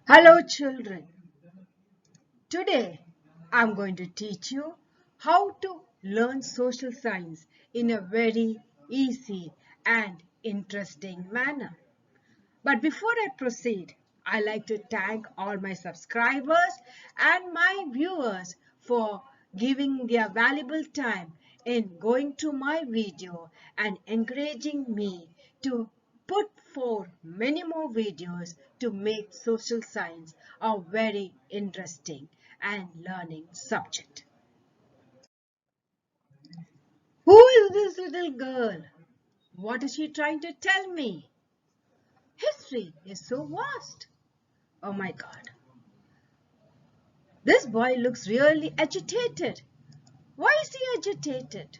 Hello children, today I'm going to teach you how to learn social science in a very easy and interesting manner. But before I proceed, I like to thank all my subscribers and my viewers for giving their valuable time in going to my video and encouraging me to put forth many more videos to make social science a very interesting and learning subject. Who is this little girl? What is she trying to tell me? History is so vast. Oh my God. This boy looks really agitated. Why is he agitated?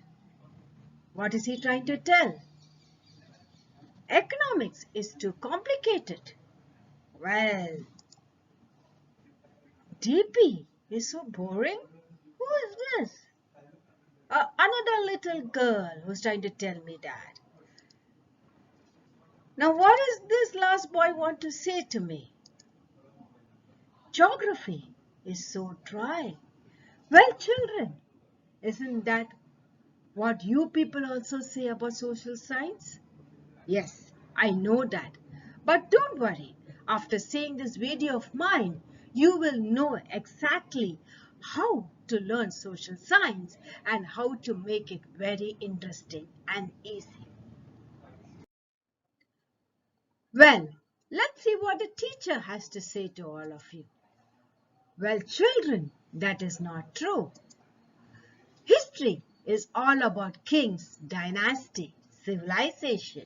What is he trying to tell? Economics is too complicated. Well, DP is so boring. Who is this? Another little girl who's trying to tell me that. Now what does this last boy want to say to me? Geography is so dry. Well, children, isn't that what you people also say about social science? Yes, I know that. But don't worry, after seeing this video of mine, you will know exactly how to learn social science and how to make it very interesting and easy. Well, let's see what the teacher has to say to all of you. Well, children, that is not true. History is all about kings, dynasty, civilization.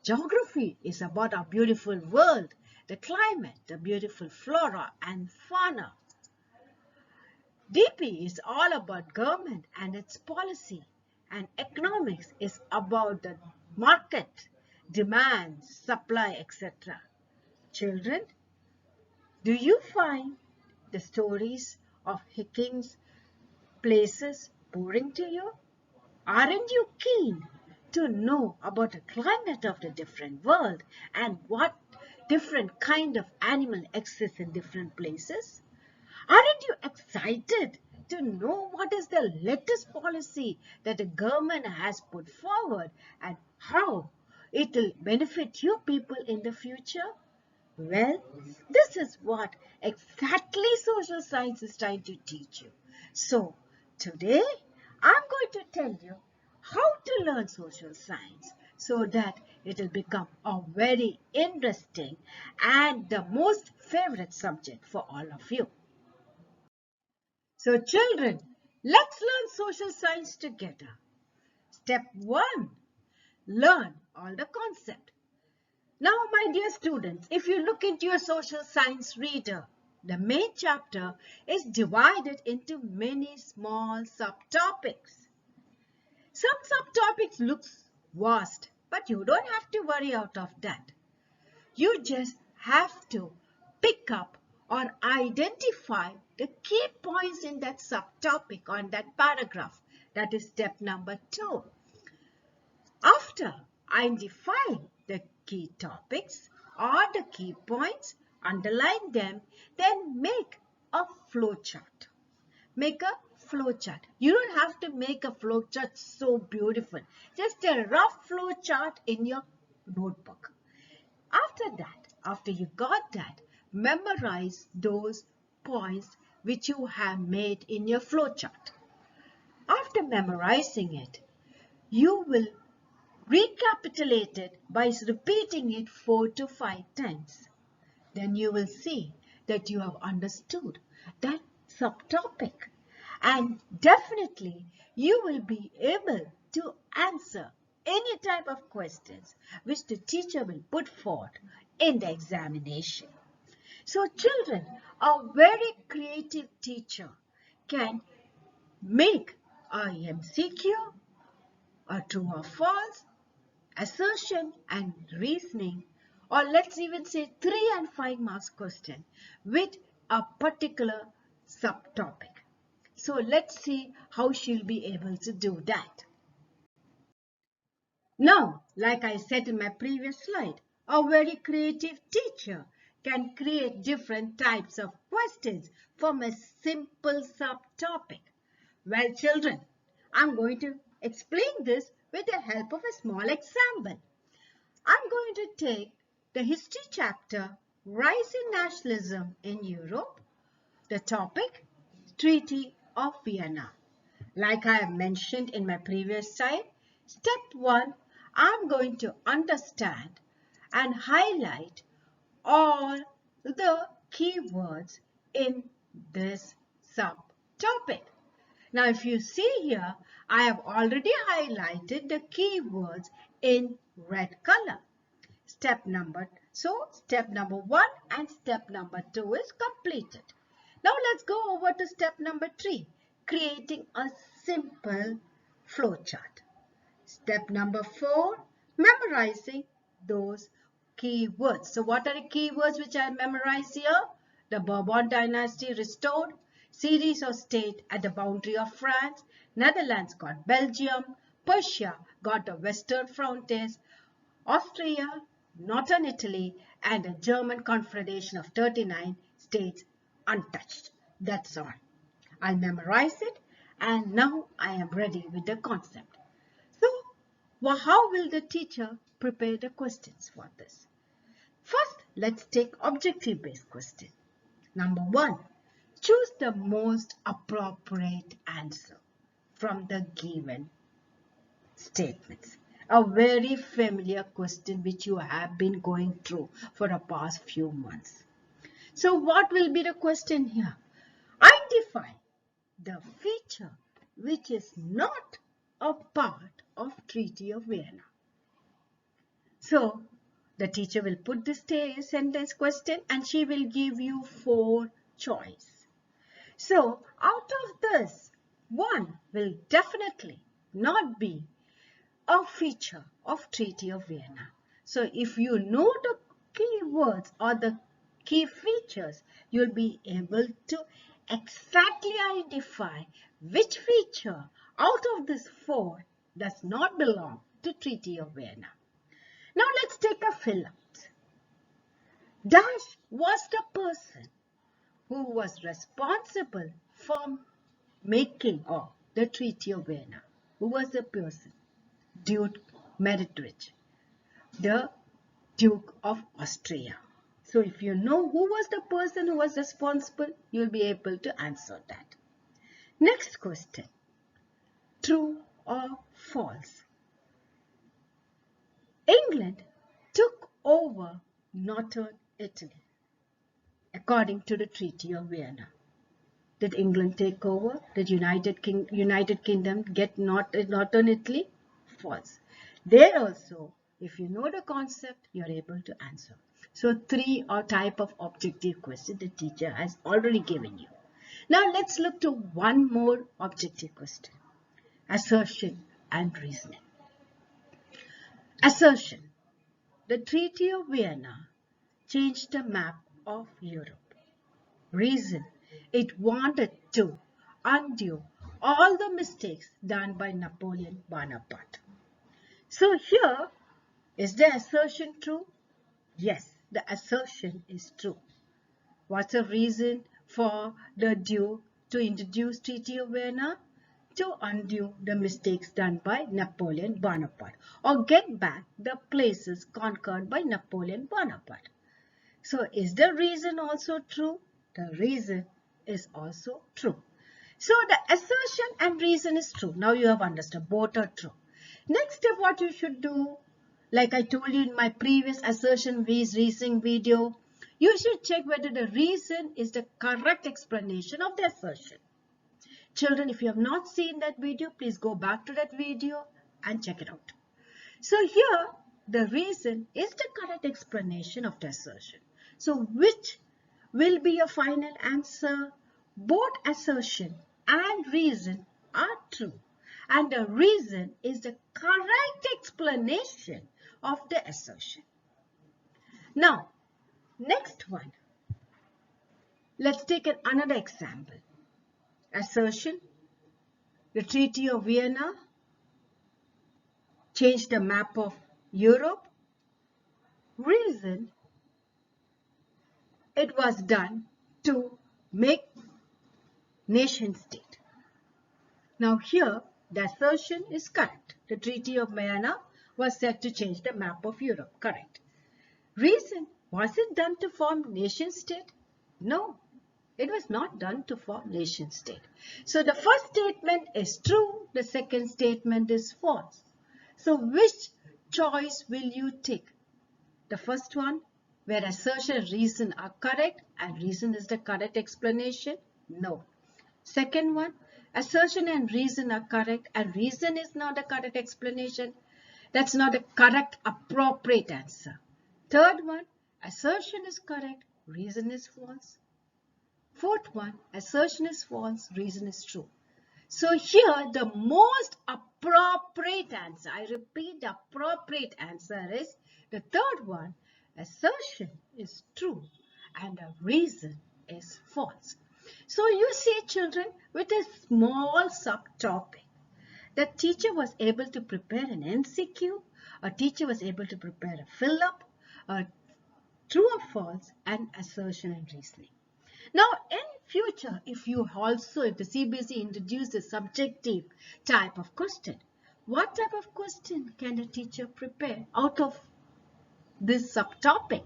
Geography is about our beautiful world, the climate, the beautiful flora and fauna. DP is all about government and its policy, and economics is about the market, demand, supply, etc. Children, do you find the stories of kings, places boring to you? Aren't you keen to know about the climate of the different world and what different kind of animal exists in different places? Aren't you excited to know what is the latest policy that the government has put forward and how it will benefit you people in the future? Well, this is what exactly social science is trying to teach you. So, today I'm going to tell you how to learn social science so that it will become a very interesting and the most favorite subject for all of you. So, children, let's learn social science together. Step 1. Learn all the concept. Now, my dear students, if you look into your social science reader, the main chapter is divided into many small subtopics. Some subtopics look vast, but you don't have to worry out of that. You just have to pick up or identify the key points in that subtopic or in that paragraph. That is step number 2. After identifying the key topics or the key points, underline them, then make a flowchart. Make a flowchart. You don't have to make a flowchart so beautiful. Just a rough flowchart in your notebook. After that, after you got that, memorize those points which you have made in your flowchart. After memorizing it, you will recapitulate it by repeating it 4 to 5 times. Then you will see that you have understood that subtopic and definitely you will be able to answer any type of questions which the teacher will put forth in the examination. So children, a very creative teacher can make a MCQ, a true or false, assertion and reasoning, or let's even say 3 and 5 marks question with a particular subtopic. So let's see how she'll be able to do that. Now, like I said in my previous slide, a very creative teacher can create different types of questions from a simple subtopic. Well, children, I'm going to explain this with the help of a small example. I'm going to take the history chapter, Rise in Nationalism in Europe. The topic, Treaty of Vienna. Like I have mentioned in my previous slide, step 1, I'm going to understand and highlight all the keywords in this subtopic. Now, if you see here, I have already highlighted the keywords in red color. Step number 1 and step number 2 is completed. Now let's go over to step number 3, creating a simple flowchart. Step number 4, memorizing those keywords. So what are the keywords which I memorized here? The Bourbon dynasty restored, series of states at the boundary of France, Netherlands got Belgium, Persia got the western frontiers, Austria, northern Italy, and a German confederation of 39 states untouched. That's all. I'll memorize it, and now I am ready with the concept. So, how will the teacher prepare the questions for this? First, let's take objective-based question. Number 1, choose the most appropriate answer from the given statements. A very familiar question which you have been going through for the past few months. So what will be the question here? Identify the feature which is not a part of Treaty of Vienna. So the teacher will put this sentence question and she will give you 4 choices. So out of this, one will definitely not be a feature of Treaty of Vienna. So if you know the key words or the key features, you'll be able to exactly identify which feature out of this 4 does not belong to Treaty of Vienna. Now let's take a fill-up. Dash was the person who was responsible for making the Treaty of Vienna. Who was the person? Duke Metternich, the Duke of Austria. So if you know who was the person who was responsible, you'll be able to answer that. Next question, true or false? England took over northern Italy according to the Treaty of Vienna. Did England take over? Did United Kingdom get northern Italy? False. There also, if you know the concept, you're able to answer. So 3 are type of objective question the teacher has already given you. Now let's look to one more objective question. Assertion and reasoning. Assertion. The Treaty of Vienna changed the map of Europe. Reason. It wanted to undo all the mistakes done by Napoleon Bonaparte. So here, is the assertion true? Yes, the assertion is true. What's the reason for the Duke to introduce Treaty of Vienna? To undo the mistakes done by Napoleon Bonaparte or get back the places conquered by Napoleon Bonaparte. So is the reason also true? The reason is also true. So the assertion and reason is true. Now you have understood both are true. Next step, what you should do, like I told you in my previous assertion based reasoning video, you should check whether the reason is the correct explanation of the assertion. Children, if you have not seen that video, please go back to that video and check it out. So here, the reason is the correct explanation of the assertion. So which will be your final answer? Both assertion and reason are true. And the reason is the correct explanation of the assertion. Now, next one. Let's take another example. Assertion. The Treaty of Vienna changed the map of Europe. Reason. it was done to make nation state. Now here, the assertion is correct. The Treaty of Vienna was said to change the map of Europe. Correct. Reason, was it done to form nation state? No, it was not done to form nation state. So the first statement is true, the second statement is false. So which choice will you take? The first one, where assertion and reason are correct and reason is the correct explanation? No. Second one, assertion and reason are correct and reason is not a correct explanation. That's not a correct, appropriate answer. Third one, assertion is correct, reason is false. Fourth one, assertion is false, reason is true. So here the most appropriate answer, I repeat, the appropriate answer is the third one, assertion is true and the reason is false. So you see children, with a small subtopic, the teacher was able to prepare an MCQ, a teacher was able to prepare a fill-up, a true or false, and assertion and reasoning. Now in future, if the CBSE introduces a subjective type of question, what type of question can a teacher prepare out of this subtopic?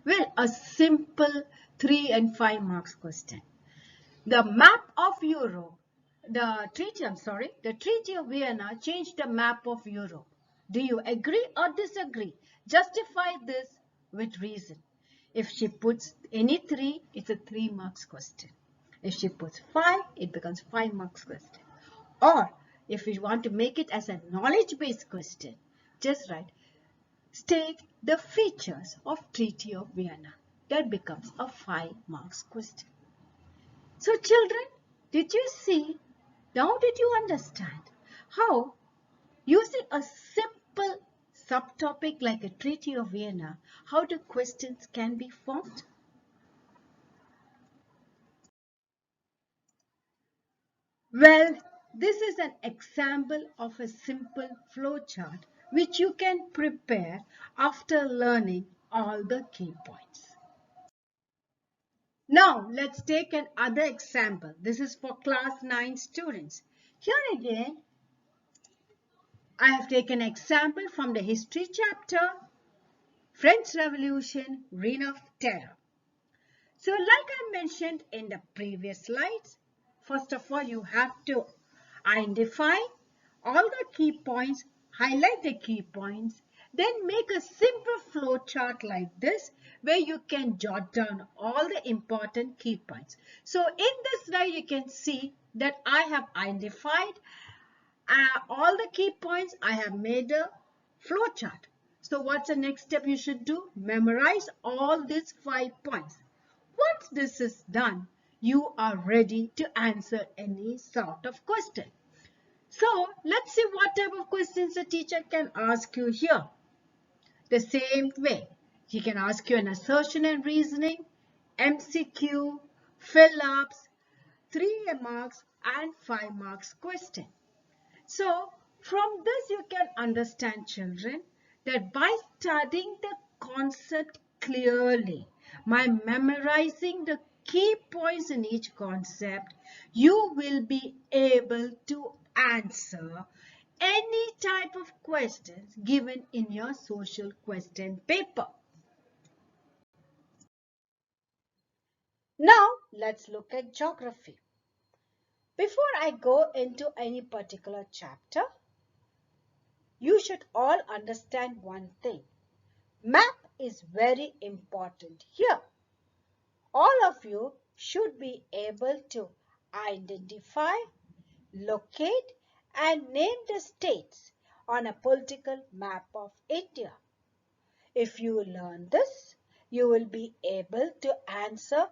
Well, a simple 3 and 5 marks question. The map of Europe, the Treaty of Vienna changed the map of Europe. Do you agree or disagree? Justify this with reason. If she puts any 3, it's a 3 marks question. If she puts 5, it becomes 5 marks question. Or if you want to make it as a knowledge-based question, just write, state the features of Treaty of Vienna. That becomes a 5 marks question. So children, did you see, now did you understand how using a simple subtopic like a Treaty of Vienna, how the questions can be formed? Well, this is an example of a simple flowchart which you can prepare after learning all the key points. Now, let's take another example. This is for class 9 students. Here again, I have taken an example from the history chapter, French Revolution, Reign of Terror. So like I mentioned in the previous slides, first of all, you have to identify all the key points, highlight the key points, then make a simple flow chart like this where you can jot down all the important key points. So in this slide, you can see that I have identified all the key points. I have made a flow chart. So what's the next step you should do? Memorize all these 5 points. Once this is done, you are ready to answer any sort of question. So let's see what type of questions the teacher can ask you here. The same way, he can ask you an assertion and reasoning, MCQ, fill-ups, 3 marks and 5 marks question. So from this you can understand, children, that by studying the concept clearly, by memorizing the key points in each concept, you will be able to answer any type of questions given in your social question paper. Now let's look at geography. Before I go into any particular chapter, you should all understand one thing. Map is very important here. All of you should be able to identify, locate and name the states on a political map of India. If you learn this, you will be able to answer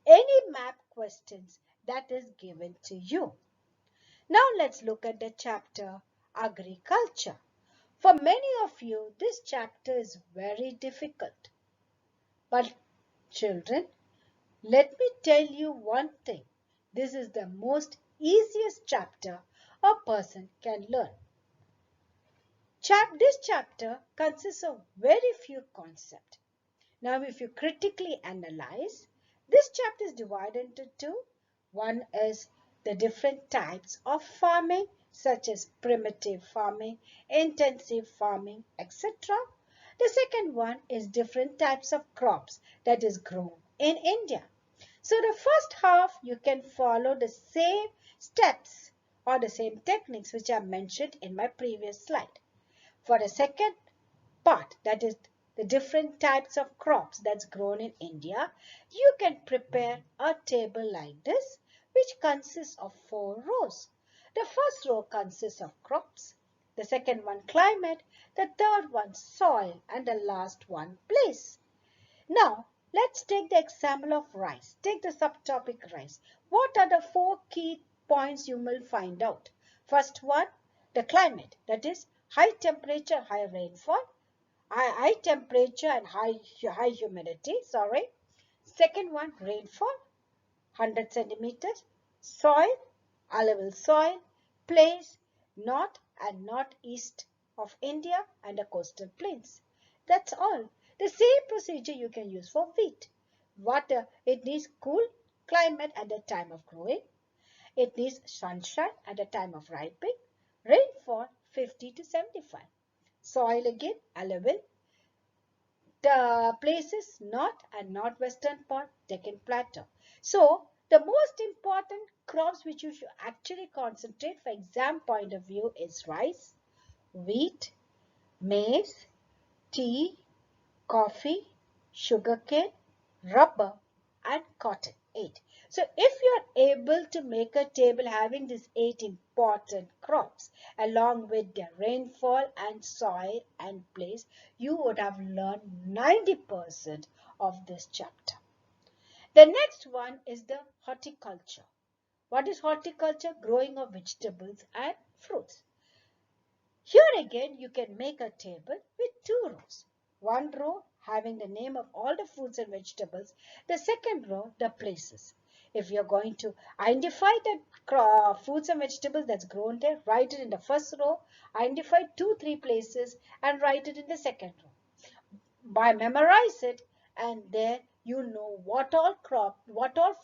any map questions that is given to you. Now let's look at the chapter Agriculture. For many of you, this chapter is very difficult. But children, let me tell you one thing. This is the most easiest chapter a person can learn. This chapter consists of very few concepts. Now, if you critically analyze, this chapter is divided into two. One is the different types of farming, such as primitive farming, intensive farming, etc. The second one is different types of crops that is grown in India. So the first half, you can follow the same steps or the same techniques which I mentioned in my previous slide. For the second part, that is the different types of crops that's grown in India, you can prepare a table like this, which consists of 4 rows. The first row consists of crops, the second one climate, the third one soil, and the last one place. Now, let's take the example of rice. Take the subtopic rice. What are the 4 key points you will find out? First one, the climate, that is high temperature, high rainfall, high temperature and high humidity, sorry. Second one, rainfall, 100 centimeters. Soil, alluvial soil. Place, north and northeast of India and the coastal plains. That's all. The same procedure you can use for wheat. Water, it needs cool climate at the time of growing. It needs sunshine at the time of ripening. Rainfall, 50 to 75. Soil again, alluvial. The places north and northwestern part, Deccan Plateau. So the most important crops which you should actually concentrate for exam point of view is rice, wheat, maize, tea, coffee, sugarcane, rubber, and cotton. 8. So if you are able to make a table having these 8 important crops along with their rainfall and soil and place, you would have learned 90% of this chapter. The next one is the horticulture. What is horticulture? Growing of vegetables and fruits. Here again, you can make a table with 2 rows. One row having the name of all the fruits and vegetables. The second row, the places. If you're going to identify the fruits and vegetables that's grown there, write it in the first row. Identify 2-3 places and write it in the second row. By memorize it, and there you know what all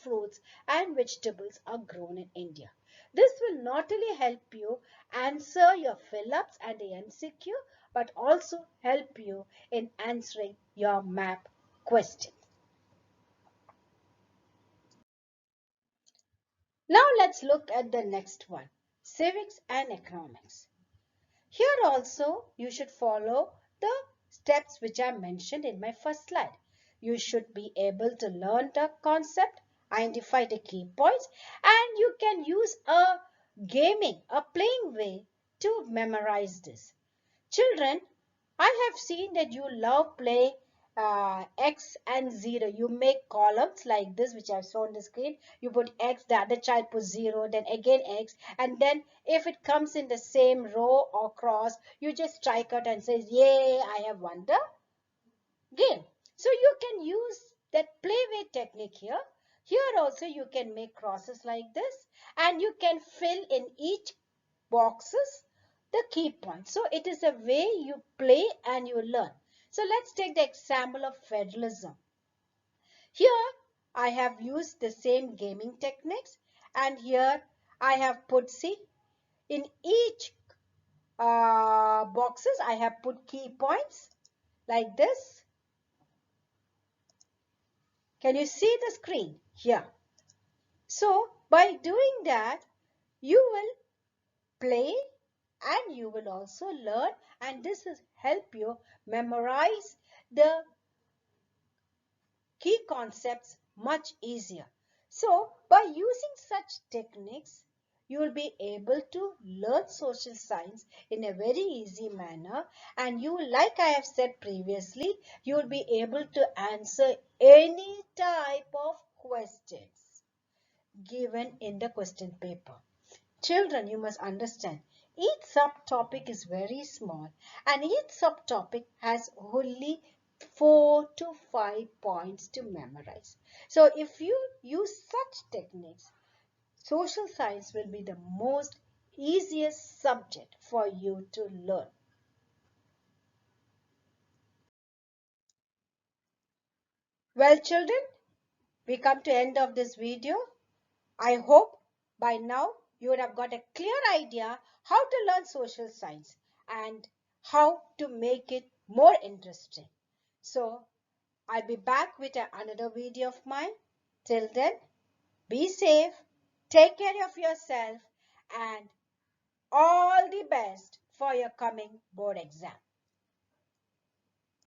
fruits and vegetables are grown in India. This will not only help you answer your fill-ups and the MCQ, but also help you in answering your map question. Now let's look at the next one, civics and economics. Here also you should follow the steps which I mentioned in my first slide. You should be able to learn the concept, identify the key points, and you can use a playing way to memorize this. Children, I have seen that you love playing X and 0. You make columns like this, which I've shown on the screen. You put X, the other child puts 0, then again X, and then if it comes in the same row or cross, you just strike out and say, yay, I have won the game. So you can use that playway technique here. Here also you can make crosses like this, and you can fill in each boxes the key points. So it is a way you play and you learn. So let's take the example of federalism. Here I have used the same gaming techniques, and here I have put, see, in each boxes I have put key points like this. Can you see the screen here? So by doing that, you will play and you will also learn, and this will help you memorize the key concepts much easier. So by using such techniques, you will be able to learn social science in a very easy manner, and you, like I have said previously, you will be able to answer any type of questions given in the question paper. Children, you must understand, each subtopic is very small and each subtopic has only 4 to 5 points to memorize. So if you use such techniques, social science will be the most easiest subject for you to learn. Well, children, we come to end of this video. I hope by now you would have got a clear idea how to learn social science and how to make it more interesting. So I'll be back with another video of mine. Till then, be safe, take care of yourself, and all the best for your coming board exam.